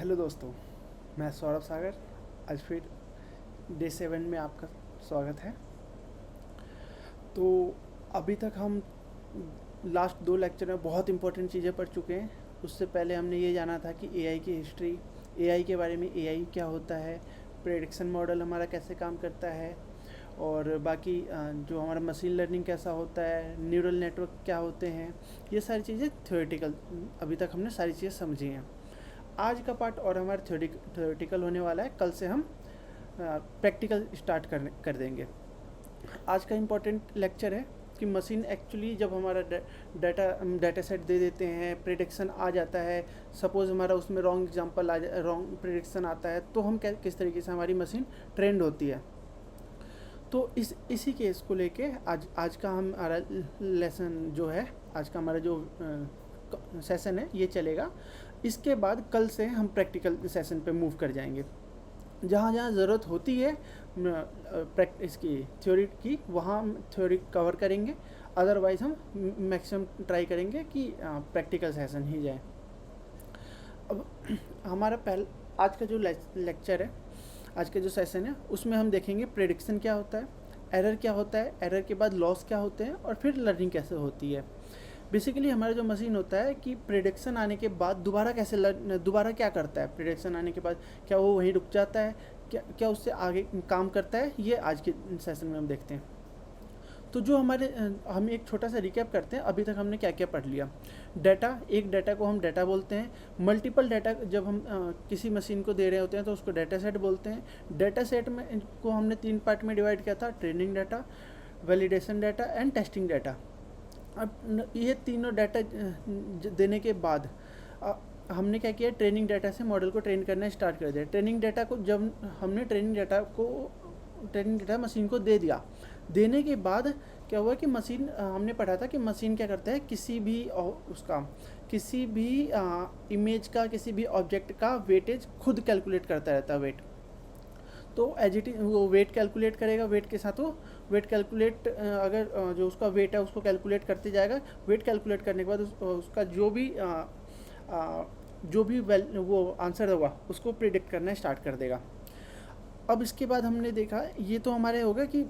Hello दोस्तों, मैं सौरभ सागर। आज फिर डे 7 में आपका स्वागत है। तो अभी तक हम लास्ट 2 लेक्चर में बहुत इंपॉर्टेंट चीज़ें पढ़ चुके हैं। उससे पहले हमने ये जाना था कि एआई की हिस्ट्री, एआई के बारे में, एआई क्या होता है, प्रेडिक्शन मॉडल हमारा कैसे काम करता है, और बाकी जो हमारा मशीन लर्निंग कैसा होता है, न्यूरल नेटवर्क क्या होते हैं। ये सारी चीज़ें थ्योरेटिकल अभी तक हमने सारी चीज़ें समझी हैं। आज का पार्ट और हमारा थ्योरेटिकल होने वाला है। कल से हम प्रैक्टिकल स्टार्ट कर देंगे। आज का इम्पोर्टेंट लेक्चर है कि मशीन एक्चुअली जब हमारा डाटा सेट दे देते हैं, प्रेडिक्शन आ जाता है, सपोज़ हमारा उसमें रॉन्ग एग्जांपल रॉन्ग प्रेडिक्शन आता है, तो हम किस तरीके से हमारी मशीन ट्रेंड होती है। तो इसी केस को लेके आज का हमारा लेसन जो है, आज का हमारा जो सेशन है ये चलेगा। इसके बाद कल से हम प्रैक्टिकल सेशन पे मूव कर जाएंगे। जहाँ जहाँ ज़रूरत होती है प्रैक्टिस की, थ्योरी की, वहाँ हम थ्योरी कवर करेंगे। अदरवाइज़ हम मैक्सिमम ट्राई करेंगे कि प्रैक्टिकल सेशन ही जाए। अब हमारा आज का जो लेक्चर है, आज का जो सेशन है, उसमें हम देखेंगे प्रेडिक्शन क्या होता है, एरर क्या होता है, एरर के बाद लॉस क्या होते हैं, और फिर लर्निंग कैसे होती है। बेसिकली हमारा जो मशीन होता है कि प्रेडिक्शन आने के बाद दोबारा क्या करता है। प्रेडिक्शन आने के बाद क्या वो वहीं रुक जाता है, क्या उससे आगे काम करता है, ये आज के सेशन में हम देखते हैं। तो जो हम एक छोटा सा रिकैप करते हैं, अभी तक हमने क्या क्या पढ़ लिया। एक डाटा को हम डाटा बोलते हैं। मल्टीपल डाटा जब हम किसी मशीन को दे रहे होते हैं तो उसको डाटा सेट बोलते हैं। डाटा सेट में को हमने 3 पार्ट में डिवाइड किया था: training data, validation data and testing data. अब ये तीनों डाटा देने के बाद हमने क्या किया, ट्रेनिंग डाटा से मॉडल को ट्रेन करना स्टार्ट कर दिया। ट्रेनिंग डाटा मशीन को दे दिया। देने के बाद क्या हुआ कि मशीन, हमने पढ़ा था कि मशीन क्या करता है, किसी भी इमेज का, किसी भी ऑब्जेक्ट का वेटेज खुद कैलकुलेट करता रहता है, वेट। तो एज इट इज वो वेट कैलकुलेट करेगा, वेट के साथ वो वेट कैलकुलेट, अगर जो उसका वेट है उसको कैलकुलेट करते जाएगा। वेट कैलकुलेट करने के बाद उसका जो भी वो आंसर होगा उसको प्रिडिक्ट करना स्टार्ट कर देगा। अब इसके बाद हमने देखा, ये तो हमारे होगा कि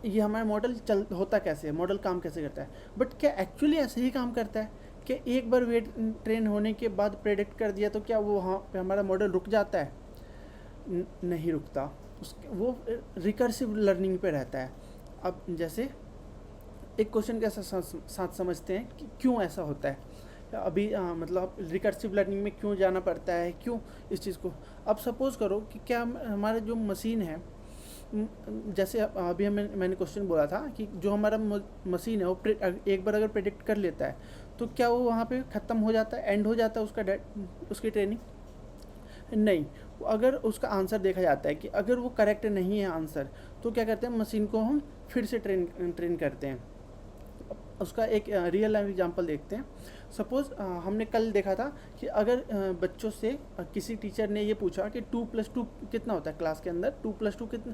ये हमारा मॉडल होता कैसे है, मॉडल काम कैसे करता है। बट क्या एक्चुअली ऐसे ही काम करता है कि एक बार वेट ट्रेन होने के बाद प्रेडिक्ट कर दिया तो क्या वो वहाँ पे हमारा मॉडल रुक जाता है? नहीं रुकता। वो रिकर्सिव लर्निंग पे रहता है। अब जैसे एक क्वेश्चन के साथ समझते हैं कि क्यों ऐसा होता है। अभी मतलब रिकर्सिव लर्निंग में क्यों जाना पड़ता है, क्यों इस चीज़ को। अब सपोज़ करो कि क्या हमारा जो मशीन है, जैसे अभी मैंने क्वेश्चन बोला था कि जो हमारा मशीन है वो एक बार अगर प्रेडिक्ट कर लेता है तो क्या वो वहाँ पे ख़त्म हो जाता है, एंड हो जाता है उसकी ट्रेनिंग? नहीं। अगर उसका आंसर देखा जाता है कि अगर वो करेक्ट नहीं है आंसर, तो क्या करते हैं, मशीन को हम फिर से ट्रेन करते हैं। उसका एक रियल लाइफ एग्जांपल देखते हैं। सपोज़ हमने कल देखा था कि अगर बच्चों से किसी टीचर ने ये पूछा कि 2+2 कितना होता है क्लास के अंदर, 2+2 कितना,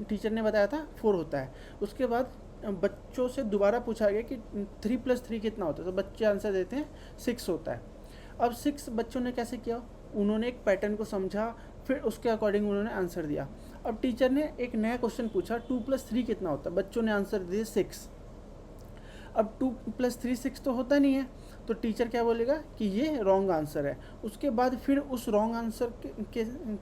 टीचर ने बताया था 4 होता है। उसके बाद बच्चों से दोबारा पूछा गया कि 3+3 कितना होता है, तो बच्चे आंसर देते हैं 6 होता है। अब 6 बच्चों ने कैसे किया, उन्होंने एक पैटर्न को समझा, फिर उसके अकॉर्डिंग उन्होंने आंसर दिया। अब टीचर ने एक नया क्वेश्चन पूछा, 2+3 कितना होता है, बच्चों ने आंसर दिए 6। अब 2+3 6 तो होता नहीं है, तो टीचर क्या बोलेगा कि ये रॉन्ग आंसर है। उसके बाद फिर उस रॉन्ग आंसर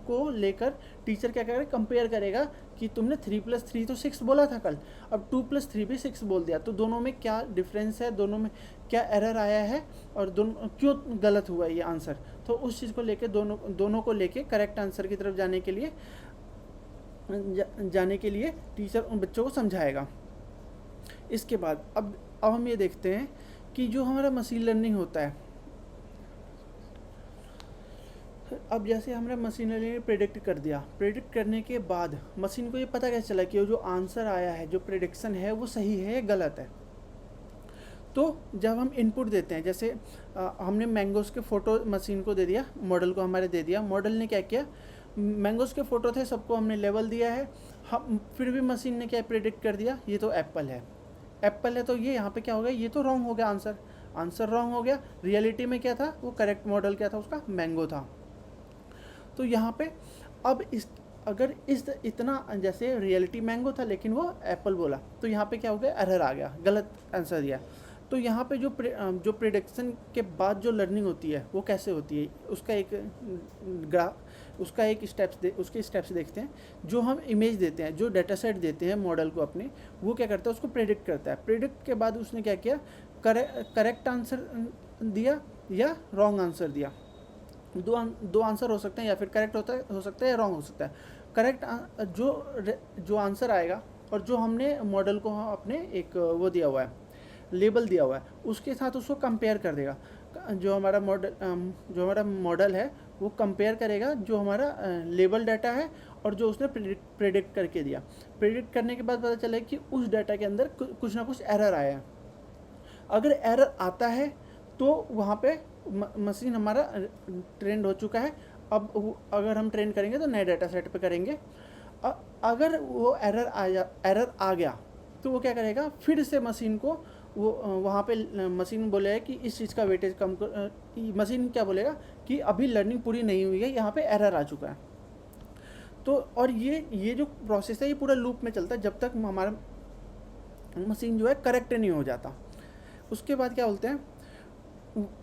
को लेकर टीचर क्या करेगा, कंपेयर करेगा कि तुमने 3+3 तो 6 बोला था कल, अब 2+3 भी 6 बोल दिया, तो दोनों में क्या डिफरेंस है, दोनों में क्या एरर आया है, और दोनों क्यों गलत हुआ ये आंसर। तो उस चीज़ को लेके दोनों को लेके करेक्ट आंसर की तरफ जाने के लिए टीचर उन बच्चों को समझाएगा। इसके बाद अब हम ये देखते हैं कि जो हमारा मशीन लर्निंग होता है, अब जैसे हमने मशीन लर्निंग प्रेडिक्ट कर दिया, प्रेडिक्ट करने के बाद मशीन को ये पता कैसे चला कि वो जो आंसर आया है, जो प्रेडिक्शन है, वो सही है या गलत है। तो जब हम इनपुट देते हैं, जैसे हमने मैंगोज़ के फ़ोटो मशीन को दे दिया, मॉडल को हमारे दे दिया, मॉडल ने क्या किया, मैंगोज़ के फ़ोटो थे, सबको हमने लेवल दिया है, हम फिर भी मशीन ने क्या प्रेडिक्ट कर दिया, ये तो एप्पल है, तो ये यहाँ पे क्या हो गया, ये तो रॉन्ग हो गया, आंसर रॉन्ग हो गया। रियलिटी में क्या था, वो करेक्ट मॉडल क्या था, उसका मैंगो था। तो यहाँ पे अब इस इतना जैसे रियलिटी मैंगो था लेकिन वो एप्पल बोला, तो यहाँ पे क्या हो गया, एरर आ गया, गलत आंसर दिया। तो यहाँ पे जो प्रिडिक्शन के बाद जो लर्निंग होती है वो कैसे होती है, उसके स्टेप्स देखते हैं। जो हम इमेज देते हैं, जो डाटा सेट देते हैं मॉडल को अपने, वो क्या करता है, उसको प्रेडिक्ट करता है। प्रेडिक्ट के बाद उसने क्या किया, करेक्ट आंसर दिया या रॉन्ग आंसर दिया। दो आंसर हो सकते हैं, या फिर करेक्ट हो सकता है या रॉन्ग हो सकता है। करेक्ट जो आंसर आएगा और जो हमने मॉडल को अपने एक वो दिया हुआ है, लेबल दिया हुआ है, उसके साथ उसको कंपेयर कर देगा। जो हमारा मॉडल है वो कंपेयर करेगा जो हमारा लेबल डाटा है और जो उसने प्रेडिक्ट करके दिया। प्रेडिक्ट करने के बाद पता चला कि उस डाटा के अंदर कुछ ना कुछ एरर आया है। अगर एरर आता है तो वहाँ पे मशीन हमारा ट्रेंड हो चुका है। अब अगर हम ट्रेन करेंगे तो नए डाटा सेट पे करेंगे। अगर वो एरर आ गया तो वो क्या करेगा, फिर से मशीन को वो वहाँ पे मशीन बोलेगा कि इस चीज़ का वेटेज कम कर, मशीन क्या बोलेगा कि अभी लर्निंग पूरी नहीं हुई है, यहाँ पे एरर आ चुका है। तो और ये जो प्रोसेस है ये पूरा लूप में चलता है जब तक हमारा मशीन जो है करेक्ट नहीं हो जाता। उसके बाद क्या बोलते हैं,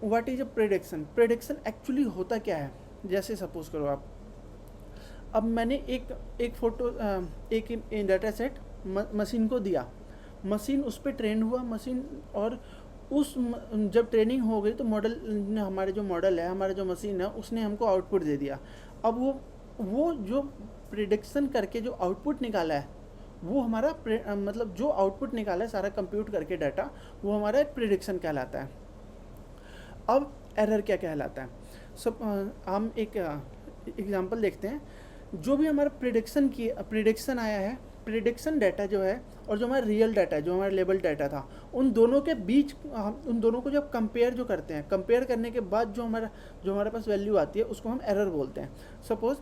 what is a prediction. Prediction actually होता क्या है, जैसे सपोज करो आप, अब मैंने एक फोटो एक डाटा सेट मशीन को दिया, मशीन उस पर ट्रेन हुआ, मशीन और जब ट्रेनिंग हो गई तो मॉडल ने, हमारे जो मॉडल है, हमारा जो मशीन है, उसने हमको आउटपुट दे दिया। अब वो जो प्रिडिक्शन करके जो आउटपुट निकाला है वो हमारा मतलब जो आउटपुट निकाला है सारा कंप्यूट करके डाटा, वो हमारा एक प्रिडिक्शन कहलाता है। अब एरर क्या कहलाता है, हम एक एग्जांपल देखते हैं। जो भी हमारा प्रिडिक्शन आया है, प्रिडिक्शन डाटा जो है और जो हमारा रियल डाटा है, जो हमारा लेबल डाटा था, उन दोनों के बीच हम उन दोनों को जब कंपेयर जो करते हैं, कंपेयर करने के बाद जो हमारे पास वैल्यू आती है उसको हम एरर बोलते हैं। सपोज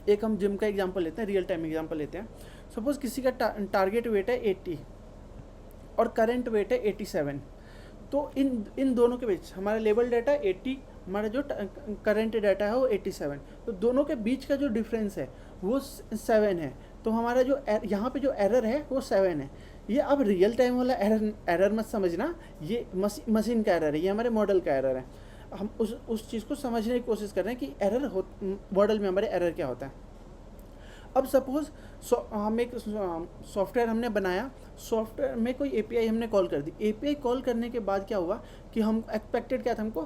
एक हम जिम का एग्जांपल लेते हैं, रियल टाइम एग्जांपल लेते हैं। सपोज किसी का टारगेट वेट है 80 और करंट वेट है 87, तो इन दोनों के बीच हमारा लेबल डाटा 80, हमारा जो करंट डाटा है वो 87, तो दोनों के बीच का जो डिफरेंस है वो 7 है। तो हमारा जो यहाँ पे जो एरर है वो 7 है। ये अब रियल टाइम वाला एरर मत समझना, ये मशीन का एरर है, ये हमारे मॉडल का एरर है। हम उस चीज़ को समझने की कोशिश कर रहे हैं कि मॉडल में हमारे एरर क्या होता है। अब सपोज हम एक सॉफ्टवेयर हमने बनाया, सॉफ्टवेयर में कोई एपीआई हमने कॉल कर दी। एपीआई कॉल करने के बाद क्या हुआ कि हम एक्सपेक्टेड क्या था, हमको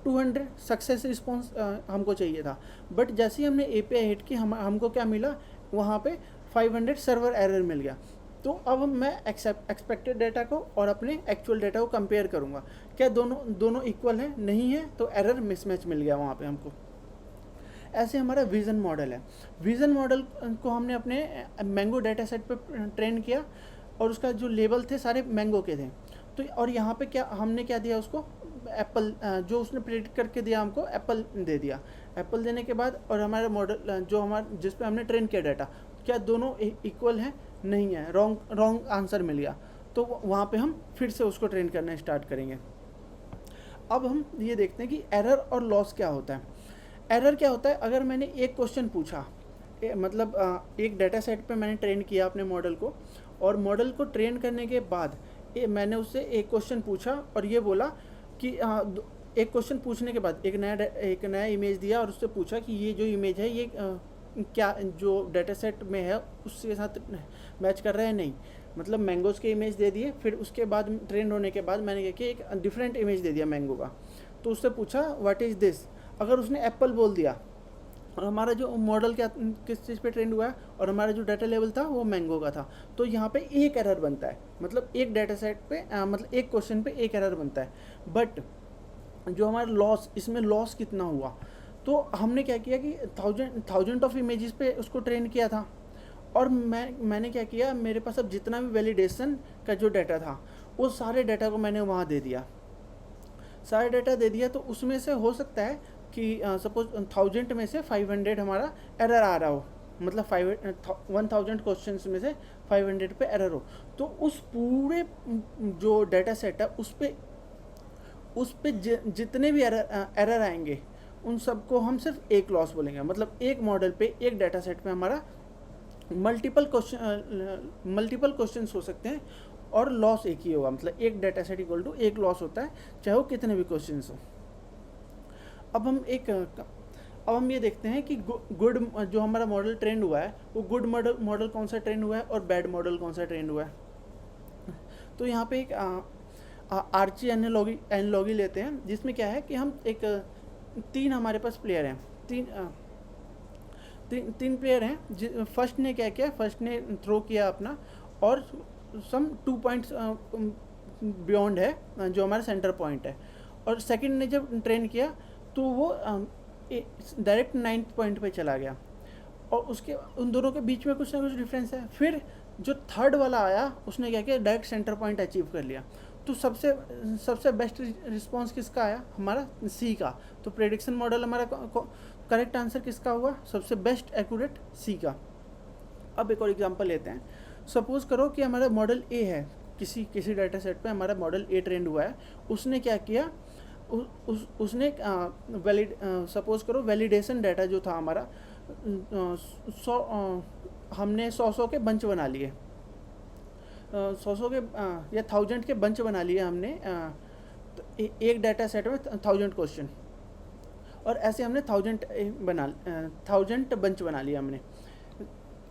200 सक्सेस रिस्पॉन्स हमको चाहिए था, बट जैसे ही हमने एपीआई हिट की हमको क्या मिला, वहाँ पे 500 सर्वर एरर मिल गया। तो अब मैं एक्सपेक्टेड डाटा को और अपने एक्चुअल डाटा को कंपेयर करूँगा, क्या दोनों इक्वल हैं, नहीं है, तो एरर मिसमैच मिल गया वहाँ पे हमको। ऐसे हमारा विज़न मॉडल है। विज़न मॉडल को हमने अपने मैंगो डाटा सेट पर ट्रेन किया और उसका जो लेबल थे सारे मैंगो के थे। तो और यहाँ पे हमने क्या दिया उसको, एप्पल, जो उसने प्रेडिक्ट करके दिया हमको एप्पल दे दिया। एप्पल देने के बाद और हमारा मॉडल जो जिस पे हमने ट्रेन किया डाटा, क्या दोनों इक्वल हैं, नहीं है, रॉन्ग आंसर मिल गया। तो वहाँ पे हम फिर से उसको ट्रेन करना स्टार्ट करेंगे। अब हम ये देखते हैं कि एरर और लॉस क्या होता है। एरर क्या होता है, अगर मैंने एक क्वेश्चन पूछा, मतलब एक डाटा सेट पे मैंने ट्रेन किया अपने मॉडल को, और मॉडल को ट्रेन करने के बाद मैंने उससे एक क्वेश्चन पूछा और ये बोला कि एक क्वेश्चन पूछने के बाद एक नया इमेज दिया और उससे पूछा कि ये जो इमेज है ये क्या जो डाटा सेट में है उसके साथ मैच कर रहा है, नहीं, मतलब मैंगोज़ के इमेज दे दिए। फिर उसके बाद ट्रेन होने के बाद मैंने क्या किया, एक डिफरेंट इमेज दे दिया मैंगो का। तो उससे पूछा व्हाट इज़ दिस, अगर उसने एप्पल बोल दिया और हमारा जो मॉडल किस चीज़ पे ट्रेंड हुआ है और हमारा जो डाटा लेवल था वो मैंगो का था, तो यहाँ पे एक एरर बनता है, मतलब एक डाटा सेट पे मतलब एक क्वेश्चन पे एक एरर बनता है। बट जो हमारा लॉस, इसमें लॉस कितना हुआ, तो हमने क्या किया कि थाउजेंड ऑफ इमेजेस पे उसको ट्रेन किया था, और मैंने क्या किया, मेरे पास अब जितना भी वैलिडेशन का जो डाटा था वो सारे डाटा को मैंने वहाँ दे दिया, सारे डाटा दे दिया। तो उसमें से हो सकता है कि सपोज 1000 में से 500 हमारा एरर आ रहा हो, मतलब 1000 क्वेश्चंस में से 500 पे एरर हो, तो उस पूरे जो डाटा सेट है उस पे जितने भी एरर आएंगे उन सबको हम सिर्फ एक लॉस बोलेंगे। मतलब एक मॉडल पे, एक डाटा सेट पे हमारा मल्टीपल क्वेश्चंस हो सकते हैं और लॉस एक ही होगा। मतलब एक डाटा सेट इक्वल टू एक लॉस होता है, चाहे वो कितने भी क्वेश्चंस हो। अब हम ये देखते हैं कि गुड जो हमारा मॉडल ट्रेंड हुआ है, वो गुड मॉडल कौन सा ट्रेंड हुआ है और बैड मॉडल कौन सा ट्रेंड हुआ है। तो यहाँ पे एक आर्ची एनालॉजी लेते हैं, जिसमें क्या है कि हम एक तीन हमारे पास प्लेयर हैं, तीन प्लेयर हैं। फर्स्ट ने क्या किया, फर्स्ट ने थ्रो किया अपना और सम 2 पॉइंट्स बियॉन्ड है जो हमारा सेंटर पॉइंट है, और सेकंड ने जब ट्रेन किया तो वो डायरेक्ट 9th पॉइंट पे चला गया, और उसके उन दोनों के बीच में कुछ ना कुछ डिफरेंस है। फिर जो थर्ड वाला आया उसने क्या किया, डायरेक्ट सेंटर पॉइंट अचीव कर लिया। तो सबसे बेस्ट रिस्पॉन्स किसका आया, हमारा सी का। तो प्रेडिक्शन मॉडल हमारा करेक्ट आंसर किसका हुआ, सबसे बेस्ट एक्यूरेट सी का। अब एक और एग्जांपल लेते हैं। सपोज करो कि हमारा मॉडल ए है, किसी डाटा सेट पे हमारा मॉडल ए ट्रेंड हुआ है। उसने क्या किया, उसने सपोज करो वैलिडेशन डाटा जो था हमारा, हमने 100 के बंच बना लिए, 100 के या 1000 के बंच बना लिए हमने। तो एक डाटा सेट में 1000 क्वेश्चन, और ऐसे हमने 1000 बंच बना लिया हमने।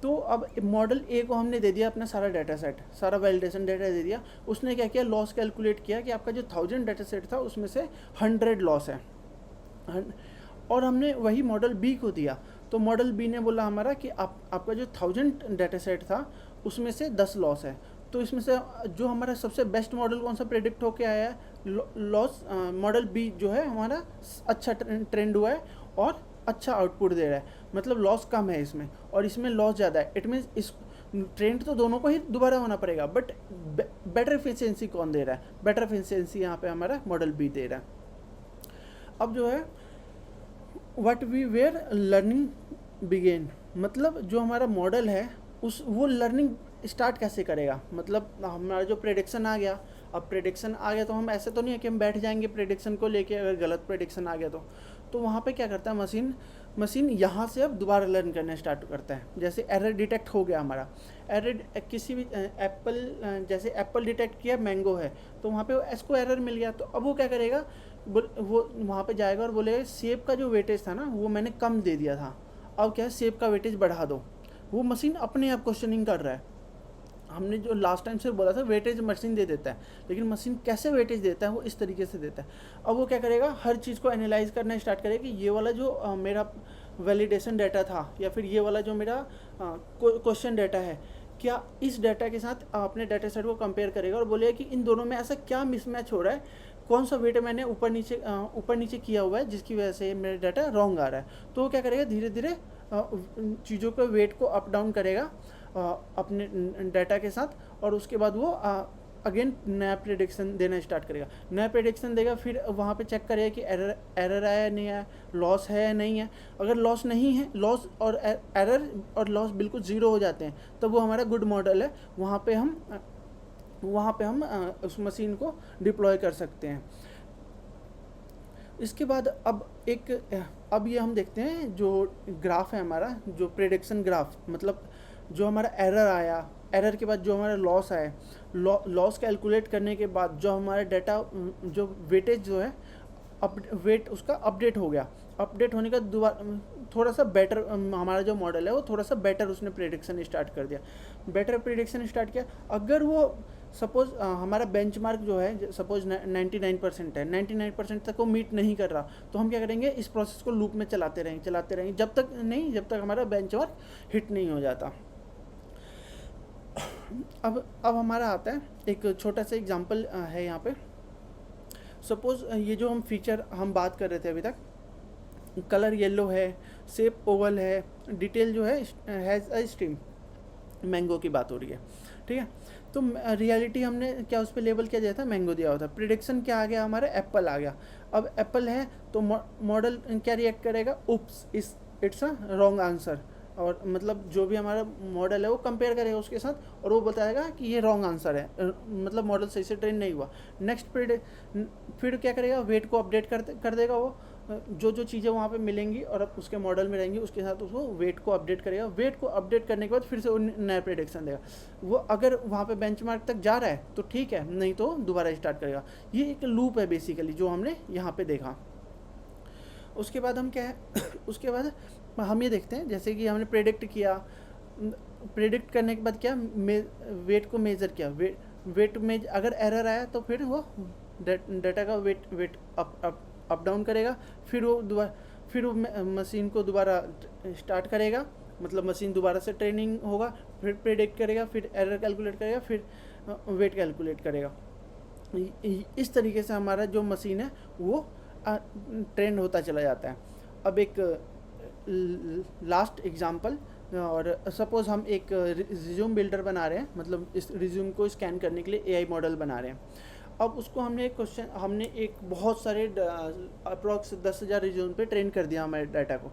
तो अब मॉडल ए को हमने दे दिया अपना सारा डाटा सेट, सारा वैलिडेशन डाटा दे दिया। उसने क्या किया, लॉस कैलकुलेट किया कि आपका जो 1000 डाटा सेट था उसमें से 100 लॉस है, और हमने वही मॉडल बी को दिया। तो मॉडल बी ने बोला हमारा कि आपका जो 1000 डाटा सेट था उसमें से 10 लॉस है। तो इसमें से जो हमारा सबसे बेस्ट मॉडल कौन सा प्रेडिक्ट होके आया है, लॉस मॉडल बी जो है हमारा अच्छा ट्रेंड हुआ है और अच्छा आउटपुट दे रहा है। मतलब लॉस कम है इसमें और इसमें लॉस ज़्यादा है। इट मीन्स इस ट्रेंड तो दोनों को ही दोबारा होना पड़ेगा, बट बेटर एफिशिएंसी कौन दे रहा है, बेटर एफिशिएंसी यहाँ पे हमारा मॉडल बी दे रहा है। अब जो है what we were learning begin, मतलब जो हमारा मॉडल है वो लर्निंग स्टार्ट कैसे करेगा। मतलब हमारा जो प्रेडिक्शन आ गया, अब प्रेडिक्शन आ गया तो हम ऐसे तो नहीं है कि हम बैठ जाएंगे प्रेडिक्शन को लेके, अगर गलत प्रेडिक्शन आ गया तो वहाँ पे क्या करता है मशीन यहाँ से अब दोबारा लर्न करना स्टार्ट करता है। जैसे एरर डिटेक्ट हो गया हमारा, एरर किसी भी जैसे एप्पल डिटेक्ट किया मैंगो है, तो वहाँ पे इसको एरर मिल गया। तो अब वो क्या करेगा, वो वहाँ पे जाएगा और बोलेगा सेब का जो वेटेज था ना वो मैंने कम दे दिया था, अब क्या है सेब का वेटेज बढ़ा दो। वो मशीन अपने आप क्वेश्चनिंग कर रहा है। हमने जो लास्ट टाइम से बोला था वेटेज मशीन दे देता है, लेकिन मशीन कैसे वेटेज देता है, वो इस तरीके से देता है। अब वो क्या करेगा, हर चीज़ को एनालाइज करना स्टार्ट करेगा कि ये वाला जो मेरा वैलिडेशन डाटा था या फिर ये वाला जो मेरा क्वेश्चन डाटा है, क्या इस डाटा के साथ अपने डाटा सेट को कंपेयर करेगा और बोलेगा कि इन दोनों में ऐसा क्या मिसमैच हो रहा है, कौन सा वेट मैंने ऊपर नीचे किया हुआ है जिसकी वजह से मेरा डाटा रॉन्ग आ रहा है। तो वो क्या करेगा, धीरे धीरे चीज़ों के वेट को अप डाउन करेगा अपने डाटा के साथ, और उसके बाद वो अगेन नया प्रेडिक्शन देना स्टार्ट करेगा। नया प्रेडिक्शन देगा, फिर वहाँ पे चेक करेगा कि एरर आया या नहीं आया, लॉस है या नहीं है। अगर लॉस नहीं है, लॉस और एरर और लॉस बिल्कुल ज़ीरो हो जाते हैं, तब वो हमारा गुड मॉडल है। वहाँ पे हम उस मशीन को डिप्लॉय कर सकते हैं। इसके बाद अब ये हम देखते हैं जो ग्राफ है हमारा, जो प्रेडिक्शन ग्राफ, मतलब जो हमारा एरर आया, एरर के बाद जो हमारा लॉस आया, लॉस कैलकुलेट करने के बाद जो हमारा डाटा जो वेटेज जो है वेट उसका अपडेट हो गया। अपडेट होने का दोबारा थोड़ा सा बेटर हमारा जो मॉडल है वो थोड़ा सा बेटर उसने प्रेडिक्शन स्टार्ट कर दिया, बेटर प्रेडिक्शन स्टार्ट किया। अगर वो सपोज हमारा बेंचमार्क जो है सपोज 99% है, 99% तक वो मीट नहीं कर रहा, तो हम क्या करेंगे, इस प्रोसेस को लूप में चलाते रहेंगे जब तक हमारा बेंचमार्क हिट नहीं हो जाता। अब हमारा आता है एक छोटा सा एग्जांपल है यहाँ पे। सपोज ये जो हम फीचर हम बात कर रहे थे अभी तक, कलर येलो है, शेप ओवल है, डिटेल जो है हैज़ अ स्ट्रीम, मैंगो की बात हो रही है, ठीक है। तो रियलिटी हमने क्या उस पर लेबल क्या दिया था, मैंगो दिया हुआ था। प्रिडिक्शन क्या आ गया हमारा, एप्पल आ गया। अब एप्पल है तो मॉडल क्या रिएक्ट करेगा, उप्स इट्स अ रॉन्ग आंसर, और मतलब जो भी हमारा मॉडल है वो कंपेयर करेगा उसके साथ और वो बताएगा कि ये रॉन्ग आंसर है, मतलब मॉडल सही से ट्रेन नहीं हुआ। नेक्स्ट फिर क्या करेगा, वेट को अपडेट कर देगा वो, जो जो चीज़ें वहाँ पे मिलेंगी और अब उसके मॉडल में रहेंगी उसके साथ उसको वेट को अपडेट करेगा। वेट को अपडेट करने के बाद फिर से वो नया प्रेडिक्शन देगा। वो अगर वहाँ पे बेंचमार्क तक जा रहा है तो ठीक है, नहीं तो दोबारा स्टार्ट करेगा। ये एक लूप है बेसिकली जो हमने यहाँ पे देखा। उसके बाद हम क्या है उसके बाद हम ये देखते हैं, जैसे कि हमने प्रेडिक्ट किया, प्रेडिक्ट करने के बाद क्या वेट को मेज़र किया। वेट में अगर एरर आया तो फिर वो डाटा का वेट अप डाउन करेगा। फिर वो मशीन को दोबारा स्टार्ट करेगा, मतलब मशीन दोबारा से ट्रेनिंग होगा, फिर प्रेडिक्ट करेगा, फिर एरर कैलकुलेट करेगा, फिर वेट कैलकुलेट करेगा। इस तरीके से हमारा जो मशीन है वो ट्रेंड होता चला जाता है। अब एक लास्ट एग्जांपल, और सपोज़ हम एक रिज्यूम बिल्डर बना रहे हैं, मतलब इस रिज्यूम को स्कैन करने के लिए एआई मॉडल बना रहे हैं। अब उसको हमने एक बहुत सारे अप्रॉक्स 10,000 रिज्यूम पे ट्रेन कर दिया हमारे डाटा को।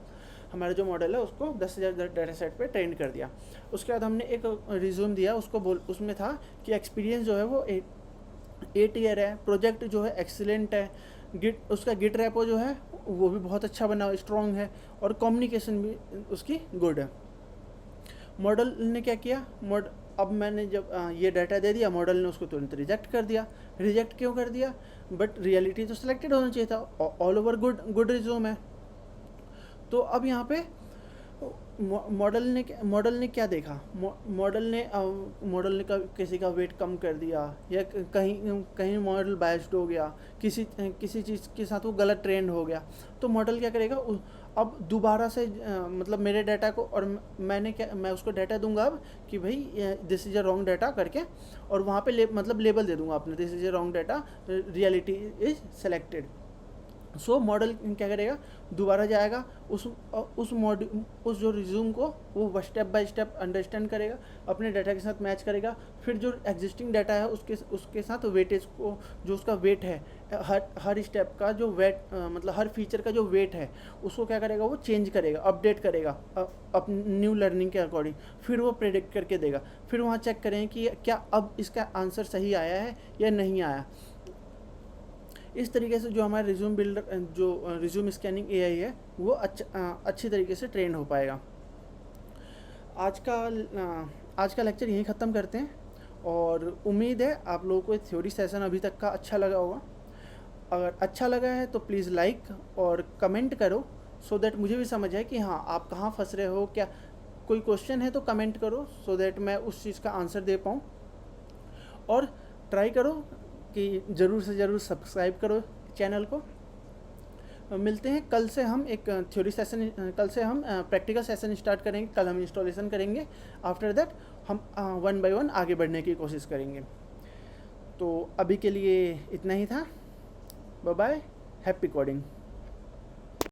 हमारा जो मॉडल है उसको 10,000 डाटा सेट पे ट्रेन कर दिया। उसके बाद हमने एक रिज्यूम दिया, उसमें था कि एक्सपीरियंस जो है वो 8 ईयर है, प्रोजेक्ट जो है एक्सीलेंट है, उसका गिट रेपो जो है वो भी बहुत अच्छा बना, स्ट्रॉन्ग है, और कम्युनिकेशन भी उसकी गुड है। मॉडल ने क्या किया, अब मैंने जब ये डाटा दे दिया, मॉडल ने उसको तुरंत रिजेक्ट कर दिया। रिजेक्ट क्यों कर दिया? बट रियलिटी तो सिलेक्टेड होना चाहिए था, ऑल ओवर गुड रिज्यूम है। तो अब यहाँ पे मॉडल ने क्या देखा, मॉडल ने किसी का वेट कम कर दिया, या कहीं मॉडल बायस्ड हो गया, किसी चीज़ के साथ वो गलत ट्रेंड हो गया। तो मॉडल क्या करेगा, अब दोबारा से मतलब मेरे डाटा को, और मैं उसको डाटा दूंगा अब कि भाई this is a wrong data करके, और वहाँ पे मतलब लेबल दे दूंगा अपने, this is a wrong data, reality is selected. So model क्या करेगा, दोबारा जाएगा उस जो रिज्यूम को वो स्टेप बाय स्टेप अंडरस्टैंड करेगा, अपने डाटा के साथ मैच करेगा, फिर जो एग्जिस्टिंग डाटा है उसके साथ वेटेज को, जो उसका वेट है, हर स्टेप का जो वेट, मतलब हर फीचर का जो वेट है उसको क्या करेगा, वो चेंज करेगा, अपडेट करेगा अपनी न्यू लर्निंग के अकॉर्डिंग। फिर वो प्रेडिक्ट करके देगा। फिर वहाँ चेक करें कि क्या अब इसका आंसर सही आया है या नहीं आया। इस तरीके से जो हमारा रिज्यूम बिल्डर, जो रिज्यूम स्कैनिंग एआई है, वो अच्छी तरीके से ट्रेन हो पाएगा। आज का लेक्चर यहीं ख़त्म करते हैं, और उम्मीद है आप लोगों को थ्योरी सेशन अभी तक का अच्छा लगा होगा। अगर अच्छा लगा है तो प्लीज़ लाइक और कमेंट करो, सो दैट मुझे भी समझ है कि हाँ आप कहाँ फंस रहे हो। क्या कोई क्वेश्चन है तो कमेंट करो, सो दैट मैं उस चीज़ का आंसर दे पाऊँ। और ट्राई करो कि ज़रूर से ज़रूर सब्सक्राइब करो चैनल को। मिलते हैं कल से हम एक थ्योरी सेशन, कल से हम प्रैक्टिकल सेशन स्टार्ट करेंगे। कल हम इंस्टॉलेशन करेंगे, आफ्टर दैट हम 1 बाय 1 आगे बढ़ने की कोशिश करेंगे। तो अभी के लिए इतना ही था। Bye bye, happy coding.